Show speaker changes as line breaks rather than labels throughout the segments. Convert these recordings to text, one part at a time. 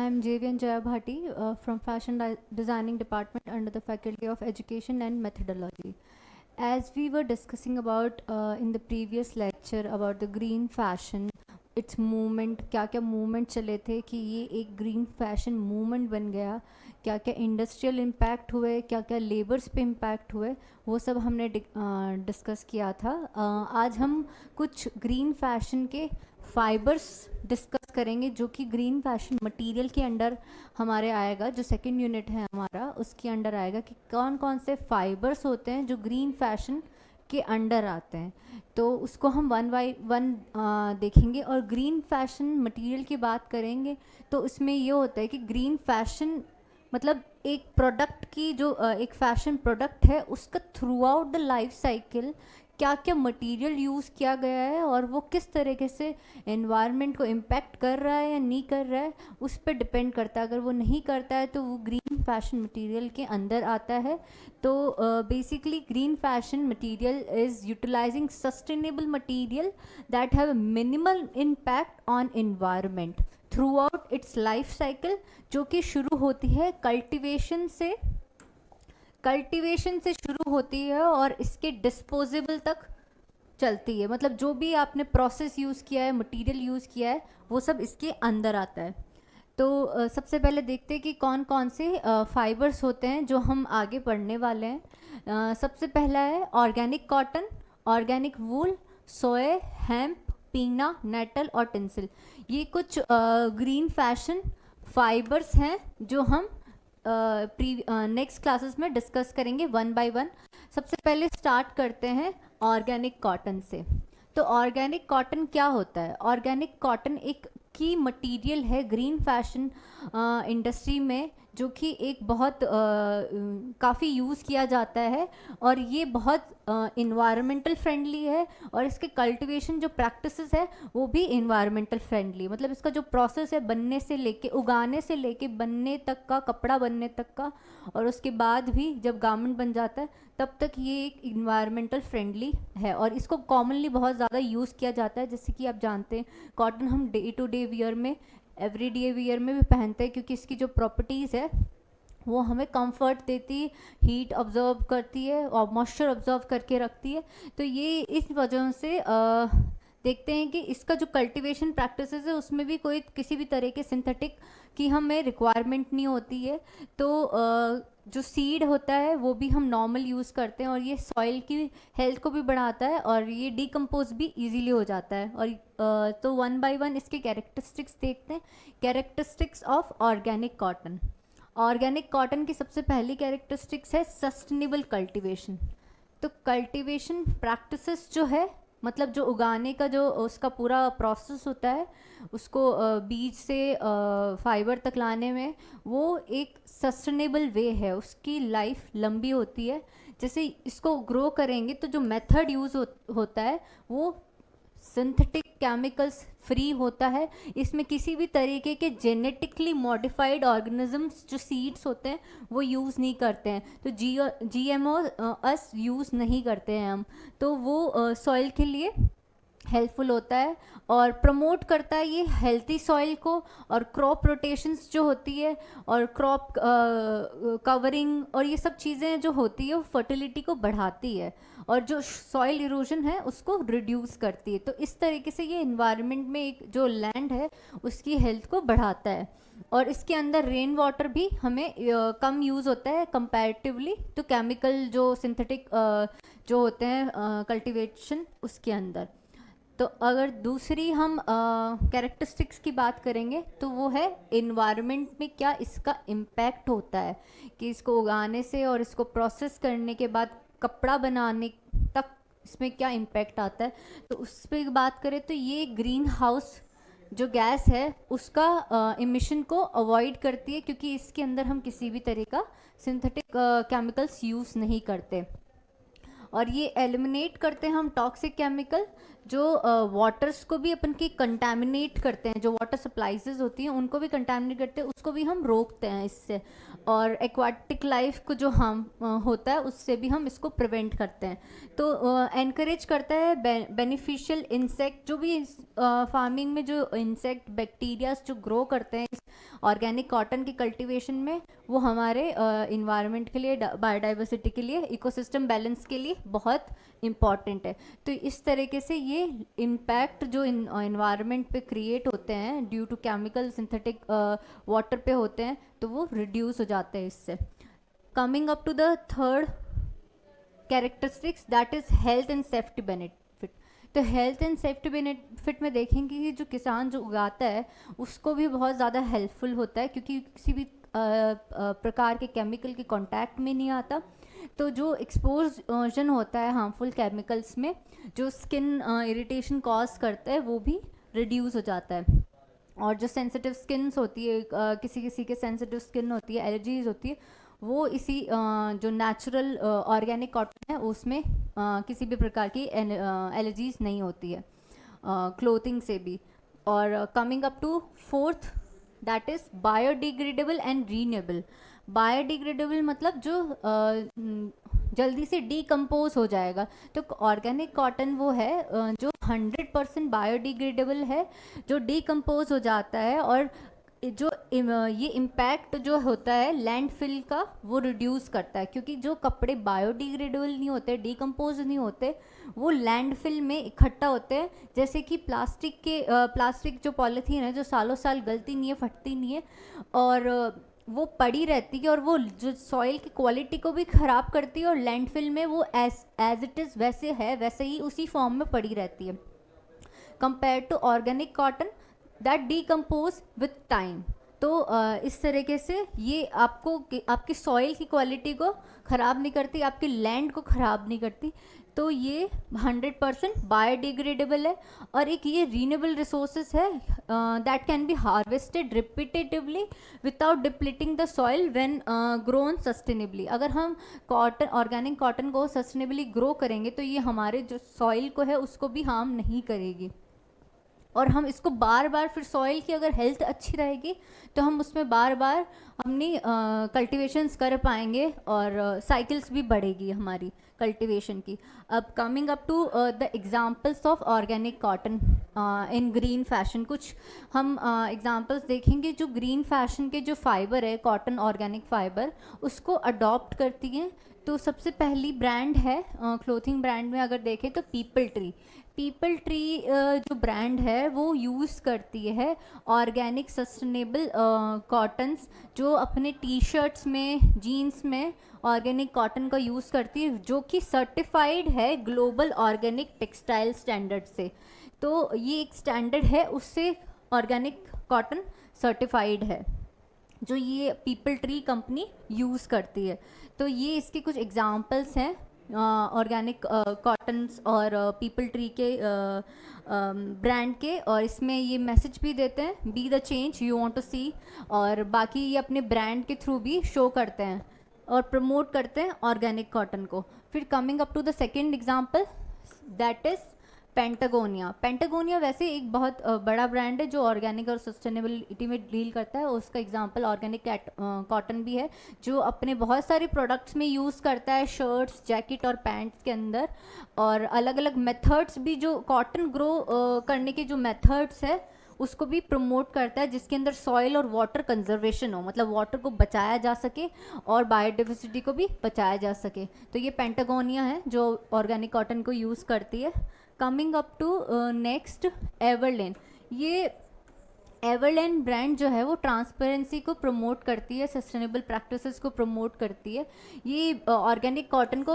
am JVN Jaya Bhati from Designing Department under the Faculty of Education and Methodology. As we were discussing about in the previous lecture about the green fashion, its movement, क्या क्या movement चले थे कि ये एक green fashion movement बन गया, क्या क्या इंडस्ट्रियल इम्पैक्ट हुए, क्या क्या लेबर्स पे इम्पैक्ट हुए, वो सब हमने डिस्कस किया था. आज हम कुछ ग्रीन फैशन के फाइबर्स डिस्कस करेंगे जो कि ग्रीन फैशन मटेरियल के अंडर हमारे आएगा. जो सेकंड यूनिट है हमारा उसके अंडर आएगा कि कौन कौन से फाइबर्स होते हैं जो ग्रीन फैशन के अंडर आते हैं. तो उसको हम वन बाई वन देखेंगे. और ग्रीन फैशन मटेरियल की बात करेंगे तो उसमें ये होता है कि ग्रीन फैशन मतलब एक प्रोडक्ट की जो एक फैशन प्रोडक्ट है उसका through out the life cycle क्या क्या मटेरियल यूज़ किया गया है और वो किस तरीके से एनवायरनमेंट को इम्पैक्ट कर रहा है या नहीं कर रहा है उस पर डिपेंड करता है. अगर वो नहीं करता है तो वो ग्रीन फैशन मटेरियल के अंदर आता है. तो basically green fashion material is utilising sustainable material that have minimal impact on environment throughout its life cycle, जो कि शुरू होती है कल्टीवेशन से शुरू होती है और इसके डिस्पोजेबल तक चलती है. मतलब जो भी आपने प्रोसेस यूज़ किया है, मटेरियल यूज़ किया है, वो सब इसके अंदर आता है. तो सबसे पहले देखते हैं कि कौन कौन से फाइबर्स होते हैं जो हम आगे पढ़ने वाले हैं. सबसे पहला है ऑर्गेनिक कॉटन, ऑर्गेनिक वूल, सोए, हेम्प, पीना, नेटल और टिंसिल. ये कुछ ग्रीन फैशन फाइबर्स हैं जो हम नेक्स्ट क्लासेस में डिस्कस करेंगे वन बाय वन. सबसे पहले स्टार्ट करते हैं ऑर्गेनिक कॉटन से. तो ऑर्गेनिक कॉटन क्या होता है? ऑर्गेनिक कॉटन एक की मटेरियल है ग्रीन फैशन इंडस्ट्री में जो कि एक बहुत काफ़ी यूज़ किया जाता है और ये बहुत इन्वायरमेंटल फ्रेंडली है और इसके कल्टीवेशन जो प्रैक्टिसेस है वो भी इन्वायरमेंटल फ्रेंडली. मतलब इसका जो प्रोसेस है बनने से लेके उगाने से लेके बनने तक का, कपड़ा बनने तक का, और उसके बाद भी जब गारमेंट बन जाता है तब तक ये एक इन्वायरमेंटल फ्रेंडली है. और इसको कॉमनली बहुत ज़्यादा यूज़ किया जाता है. जैसे कि आप जानते हैं कॉटन हम डे टू डे वियर में, एवरी डे वियर में भी पहनते हैं क्योंकि इसकी जो प्रॉपर्टीज़ है वो हमें कंफर्ट देती है, हीट ऑब्जर्व करती है और मॉइस्चर ऑब्जर्व करके रखती है. तो ये इस वजह से देखते हैं कि इसका जो कल्टीवेशन प्रैक्टिसेस है उसमें भी कोई किसी भी तरह के सिंथेटिक की हमें रिक्वायरमेंट नहीं होती है. तो जो सीड होता है वो भी हम नॉर्मल यूज़ करते हैं और ये सॉइल की हेल्थ को भी बढ़ाता है और ये डिकम्पोज भी इजीली हो जाता है. और तो वन बाय वन इसके कैरेक्टरिस्टिक्स देखते हैं. Characteristics of organic cotton. Organic cotton की सबसे पहली कैरेक्टरिस्टिक्स है सस्टेनेबल कल्टीवेशन. तो कल्टीवेशन प्रैक्टिसेस जो है मतलब जो उगाने का जो उसका पूरा प्रोसेस होता है उसको बीज से फाइबर तक लाने में वो एक सस्टेनेबल वे है, उसकी लाइफ लंबी होती है. जैसे इसको ग्रो करेंगे तो जो मेथड यूज़ होता है वो सिंथेटिक केमिकल्स फ्री होता है. इसमें किसी भी तरीके के जेनेटिकली मॉडिफाइड ऑर्गेनिजम्स जो सीड्स होते हैं वो यूज़ नहीं करते हैं. तो GMO यूज़ नहीं करते हैं हम. तो वो सॉइल के लिए हेल्पफुल होता है और प्रमोट करता है ये हेल्थी सॉइल को. और क्रॉप रोटेशंस जो होती है और क्रॉप कवरिंग और ये सब चीज़ें जो होती है वो फर्टिलिटी को बढ़ाती है और जो सॉइल इरोजन है उसको रिड्यूस करती है. तो इस तरीके से ये इन्वायरमेंट में एक जो लैंड है उसकी हेल्थ को बढ़ाता है. और इसके अंदर रेन वाटर भी हमें कम यूज़ होता है कंपैरेटिवली तो केमिकल जो सिंथेटिक जो होते हैं कल्टीवेशन उसके अंदर. तो अगर दूसरी हम कैरेक्टरिस्टिक्स की बात करेंगे तो वो है इन्वायरमेंट में क्या इसका इम्पैक्ट होता है कि इसको उगाने से और इसको प्रोसेस करने के बाद कपड़ा बनाने तक इसमें क्या इम्पैक्ट आता है. तो उस पर बात करें तो ये ग्रीन हाउस जो गैस है उसका इमिशन को अवॉइड करती है क्योंकि इसके अंदर हम किसी भी तरह का सिंथेटिक केमिकल्स यूज़ नहीं करते. और ये एलिमिनेट करते हैं हम टॉक्सिक केमिकल जो वाटर्स को भी अपन की कंटामिनेट करते हैं, जो वाटर सप्लाइजेज होती हैं उनको भी कंटामिनेट करते हैं, उसको भी हम रोकते हैं इससे। और एक्वाटिक लाइफ को जो हार्म होता है उससे भी हम इसको प्रिवेंट करते हैं। तो एनकरेज करता है बेनिफिशियल इंसेक्ट, जो भी फार्मिंग में जो इंसेक्ट बैक्टीरियाज जो ग्रो करते हैं ऑर्गेनिक कॉटन की कल्टीवेशन में, वो हमारे इन्वायरमेंट के लिए, बायोडाइवर्सिटी के लिए, इकोसिस्टम बैलेंस के लिए बहुत इम्पॉर्टेंट है। तो इस तरीके से ये इम्पैक्ट जो इन्वायरमेंट पे क्रिएट होते हैं due to chemical synthetic water पे होते हैं, तो वो रिड्यूस हो जाते हैं इससे। Coming up to the third characteristics, that is health and safety benefit. तो हेल्थ एंड सेफ्टी बेनिफिट में देखेंगे कि जो किसान जो उगाता है उसको भी बहुत ज़्यादा हेल्पफुल होता है, क्योंकि किसी भी प्रकार के केमिकल के कांटेक्ट में नहीं आता। तो जो एक्सपोजन होता है हार्मफुल केमिकल्स में, जो स्किन इरिटेशन कॉज करता है, वो भी रिड्यूस हो जाता है। और जो सेंसिटिव स्किन्स होती है, किसी किसी के सेंसिटिव स्किन होती है, एलर्जीज होती है, वो इसी जो नेचुरल ऑर्गेनिक कॉटन है उसमें किसी भी प्रकार की एलर्जीज नहीं होती है, क्लोथिंग से भी। और coming up to fourth, that is biodegradable and renewable. Biodegradable मतलब जो जल्दी से डीकम्पोज हो जाएगा। तो ऑर्गेनिक कॉटन वो है जो 100% बायोडिग्रेडेबल है, जो डीकम्पोज हो जाता है, और जो ये इम्पैक्ट जो होता है लैंडफिल का, वो रिड्यूस करता है। क्योंकि जो कपड़े बायोडिग्रेडेबल नहीं होते, डीकम्पोज नहीं होते, वो लैंडफिल में इकट्ठा होते हैं। जैसे कि प्लास्टिक जो पॉलीथीन है, जो सालों साल गलती नहीं है, फटती नहीं है, और वो पड़ी रहती है, और वो जो सॉइल की क्वालिटी को भी ख़राब करती है, और लैंडफिल में वो एज इट इज़ वैसे है, वैसे ही उसी फॉर्म में पड़ी रहती है, compare to organic cotton that decompose with time. तो इस तरीके से ये आपकी सॉइल की क्वालिटी को ख़राब नहीं करती, आपकी लैंड को ख़राब नहीं करती। तो ये 100% बायोडिग्रेडेबल है। और एक ये रीन्यूएबल रिसोर्सेज है that can be harvested repetitively without depleting the soil when grown sustainably. अगर हम ऑर्गेनिक कॉटन को सस्टेनेबली ग्रो करेंगे तो ये हमारे जो सॉइल को है उसको भी हार्म नहीं करेगी, और हम इसको बार बार, फिर सॉइल की अगर हेल्थ अच्छी रहेगी तो हम उसमें बार बार अपनी कल्टीवेशंस कर पाएंगे, और साइकिल्स भी बढ़ेगी हमारी कल्टीवेशन की। अब coming up to the examples of organic cotton in green fashion, कुछ हम एग्जांपल्स देखेंगे जो ग्रीन फैशन के जो फाइबर है, कॉटन ऑर्गेनिक फाइबर, उसको अडॉप्ट करती हैं। तो सबसे पहली ब्रांड है क्लोथिंग ब्रांड में अगर देखें तो पीपल ट्री। पीपल ट्री जो ब्रांड है वो यूज़ करती है ऑर्गेनिक सस्टेनेबल कॉटन्स, जो अपने टी शर्ट्स में, जीन्स में ऑर्गेनिक कॉटन का यूज़ करती है, जो कि सर्टिफाइड है ग्लोबल ऑर्गेनिक टेक्सटाइल स्टैंडर्ड से। तो ये एक स्टैंडर्ड है, उससे ऑर्गेनिक कॉटन सर्टिफाइड है, जो ये पीपल ट्री कंपनी यूज़ करती है। तो ये इसके कुछ एग्जांपल्स हैं ऑर्गेनिक कॉटन्स और पीपल ट्री के ब्रांड के, और इसमें ये मैसेज भी देते हैं, be the change you want to see. और बाकी ये अपने ब्रांड के थ्रू भी शो करते हैं और प्रमोट करते हैं ऑर्गेनिक कॉटन को। फिर coming up to the second example, that is Patagonia. Patagonia वैसे एक बहुत बड़ा ब्रांड है जो ऑर्गेनिक और सस्टेनेबिलिटी में डील करता है। उसका एग्जांपल ऑर्गेनिक कॉटन भी है, जो अपने बहुत सारे प्रोडक्ट्स में यूज़ करता है, शर्ट्स, जैकेट और पैंट्स के अंदर। और अलग अलग मेथड्स भी, जो कॉटन ग्रो करने के जो मेथड्स है उसको भी प्रमोट करता है, जिसके अंदर सॉइल और वाटर कंजर्वेशन हो, मतलब वाटर को बचाया जा सके और बायोडाइवर्सिटी को भी बचाया जा सके। तो ये पेंटागोनिया है जो ऑर्गेनिक कॉटन को यूज़ करती है। Coming up to next, Everlane. ये एवरलैंड ब्रांड जो है वो ट्रांसपेरेंसी को प्रमोट करती है, सस्टेनेबल प्रैक्टिसेस को प्रमोट करती है। ये ऑर्गेनिक कॉटन को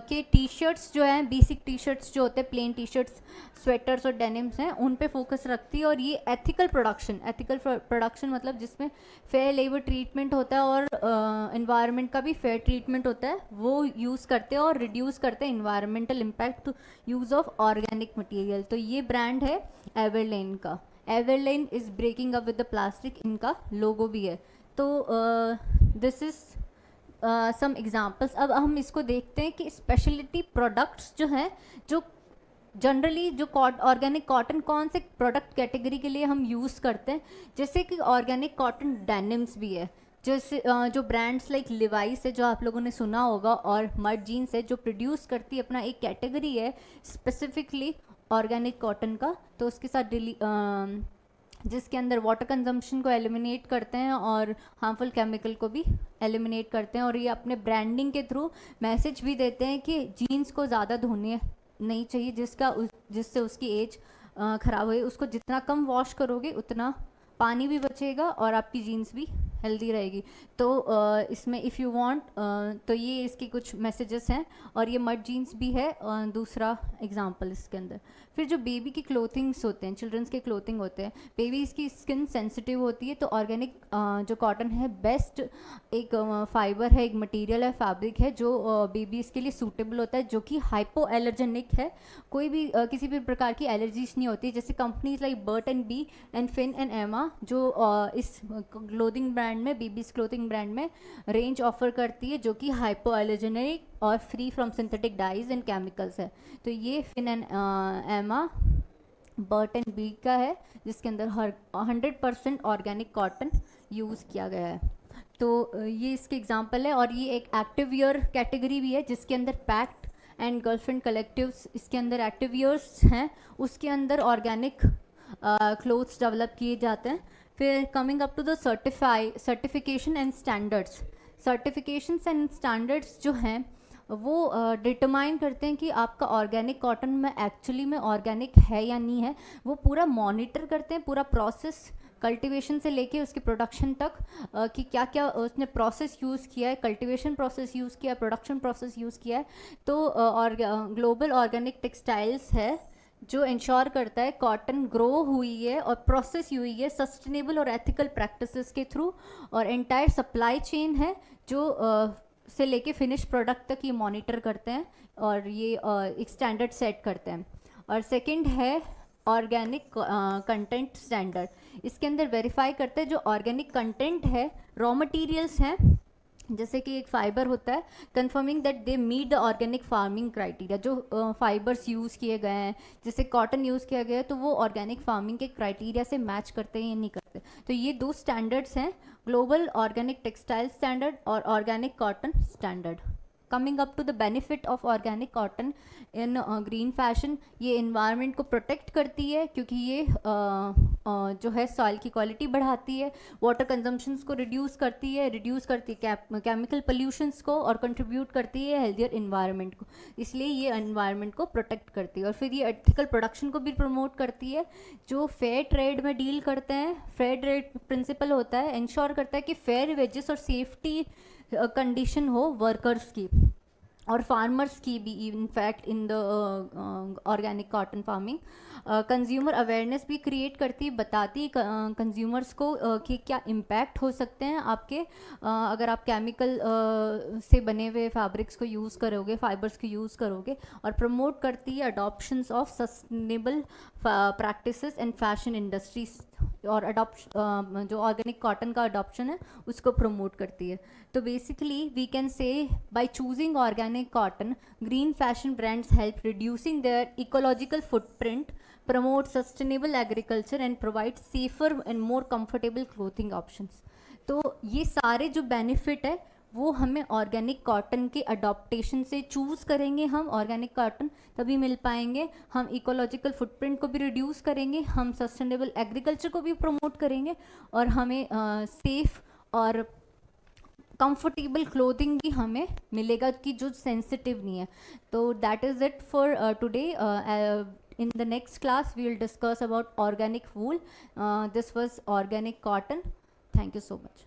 के टी शर्ट्स जो हैं, बेसिक टी शर्ट्स जो होते हैं, प्लेन टी शर्ट्स, स्वेटर्स और डेनिम्स हैं, उन पे फोकस रखती है। और ये एथिकल प्रोडक्शन मतलब जिसमें फेयर लेबर ट्रीटमेंट होता है और इन्वायरमेंट का भी फेयर ट्रीटमेंट होता है, वो यूज़ करते हैं और रिड्यूस करते हैं environmental impact to use of organic material. तो ये ब्रांड है एवरलेन का। Everlane is breaking up with the plastic, इनका लोगो भी है। तो दिस इज सम एग्जांपल्स। अब हम इसको देखते हैं कि स्पेशलिटी प्रोडक्ट्स जो हैं, जो जनरली जो ऑर्गेनिक कॉटन कौन से प्रोडक्ट कैटेगरी के लिए हम यूज़ करते हैं, जैसे कि ऑर्गेनिक कॉटन डेनिम्स भी है, जैसे जो ब्रांड्स लाइक लिवाइस है जो आप लोगों ने सुना होगा, और मड जीन्स है जो प्रोड्यूस करती है, अपना एक कैटेगरी है स्पेसिफिकली ऑर्गेनिक कॉटन का। तो उसके साथ जिसके अंदर वाटर कंजम्पशन को एलिमिनेट करते हैं और हार्मफुल केमिकल को भी एलिमिनेट करते हैं, और ये अपने ब्रांडिंग के थ्रू मैसेज भी देते हैं कि जीन्स को ज़्यादा धोने नहीं चाहिए, जिससे उसकी एज ख़राब हुई। उसको जितना कम वॉश करोगे उतना पानी भी बचेगा और आपकी जीन्स भी हेल्दी रहेगी। तो इसमें इफ़ यू वांट, तो ये इसके कुछ मैसेजेस हैं, और ये मड जीन्स भी है दूसरा एग्जांपल इसके अंदर। फिर जो बेबी की क्लोथिंग्स होते हैं, चिल्ड्रंस के क्लोथिंग होते हैं, बेबीज़ की स्किन सेंसिटिव होती है, तो ऑर्गेनिक जो कॉटन है बेस्ट एक फाइबर है, एक मटेरियल है, फैब्रिक है जो बेबीज़ के लिए सूटेबल होता है, जो कि हाइपो एलर्जेनिक है, कोई भी किसी भी प्रकार की एलर्जीज नहीं होती। जैसे companies like Burt and Bee and Finn and Emma जो इस क्लोथिंग ब्रांड में, बेबीज़ क्लोथिंग ब्रांड में रेंज ऑफर करती है, जो कि हाइपो एलर्जेनिक और free from synthetic dyes and chemicals है। तो ये Finn and Emma Burt and Bee का है, जिसके अंदर 100% ऑर्गेनिक कॉटन यूज़ किया गया है। तो ये इसके एग्जांपल है, और ये एक एक्टिव वियर कैटेगरी भी है, जिसके अंदर पैक्ट एंड गर्लफ्रेंड कलेक्टिव्स इसके अंदर एक्टिव वियर्स हैं, उसके अंदर ऑर्गेनिक क्लोथ्स डेवलप किए जाते हैं। फिर coming up to the certification and standards, certifications and standards जो हैं वो डिटरमाइन करते हैं कि आपका ऑर्गेनिक कॉटन में एक्चुअली में ऑर्गेनिक है या नहीं है। वो पूरा मॉनिटर करते हैं, पूरा प्रोसेस कल्टीवेशन से लेके उसके प्रोडक्शन तक कि क्या क्या उसने प्रोसेस यूज़ किया है, कल्टीवेशन प्रोसेस यूज़ किया है, प्रोडक्शन प्रोसेस यूज़ किया है। तो ग्लोबल ऑर्गेनिक टेक्सटाइल्स है जो इंश्योर करता है कॉटन ग्रो हुई है और प्रोसेस हुई है सस्टेनेबल और एथिकल प्रैक्टिसेस के थ्रू, और एंटायर सप्लाई चेन है जो से लेके फिनिश प्रोडक्ट तक ये मॉनिटर करते हैं, और ये एक स्टैंडर्ड सेट करते हैं। और सेकंड है ऑर्गेनिक कंटेंट स्टैंडर्ड, इसके अंदर वेरीफाई करते हैं जो ऑर्गेनिक कंटेंट है, रॉ मटेरियल्स हैं, जैसे कि एक फाइबर होता है, conforming that they meet the organic farming criteria. जो फाइबर्स यूज़ किए गए हैं, जैसे कॉटन यूज़ किया गया है, तो वो ऑर्गेनिक फार्मिंग के क्राइटेरिया से मैच करते हैं या नहीं करते। तो ये दो स्टैंडर्ड्स हैं, ग्लोबल ऑर्गेनिक टेक्सटाइल स्टैंडर्ड और organic cotton standard. Coming up to the benefit of organic cotton in green fashion, ये इन्वायरमेंट को प्रोटेक्ट करती है, क्योंकि ये जो है सॉइल की क्वालिटी बढ़ाती है, वाटर कंजम्पशंस को रिड्यूस करती है केमिकल पोल्यूशंस को, और कंट्रीब्यूट करती है हेल्दियर इन्वायरमेंट को, इसलिए ये इन्वायरमेंट को प्रोटेक्ट करती है। और फिर ये एथिकल प्रोडक्शन को भी प्रमोट करती है, जो फेयर ट्रेड में डील करते हैं। फेयर ट्रेड प्रिंसिपल होता है, इंश्योर करता है कि फेयर वेजेस और सेफ्टी कंडीशन हो वर्कर्स की और फार्मर्स की भी, in fact in the organic cotton farming. Consumer awareness भी क्रिएट करती है, बताती है कंज्यूमर्स को कि क्या इम्पैक्ट हो सकते हैं आपके अगर आप केमिकल से बने हुए फैब्रिक्स को यूज़ करोगे, फाइबर्स को यूज़ करोगे। और प्रमोट करती है adoptions of sustainable practices and fashion industries, और अडॉप्शन जो ऑर्गेनिक कॉटन का अडॉप्शन है उसको प्रमोट करती है। तो basically we can say by choosing organic cotton, green fashion brands help reducing their ecological footprint, promote sustainable agriculture and provide safer and more comfortable clothing options. तो ये सारे जो बेनिफिट है वो हमें ऑर्गेनिक कॉटन के अडॉप्टेशन से choose करेंगे, हम ऑर्गेनिक कॉटन तभी मिल पाएंगे। हम इकोलॉजिकल फुटप्रिंट को भी रिड्यूस करेंगे, हम सस्टेनेबल एग्रीकल्चर को भी प्रमोट करेंगे, और हमें सेफ और कंफर्टेबल क्लोथिंग भी हमें मिलेगा कि जो सेंसिटिव नहीं है। तो that is it for today. In the next class we will discuss about organic wool. This was organic cotton. Thank you so much.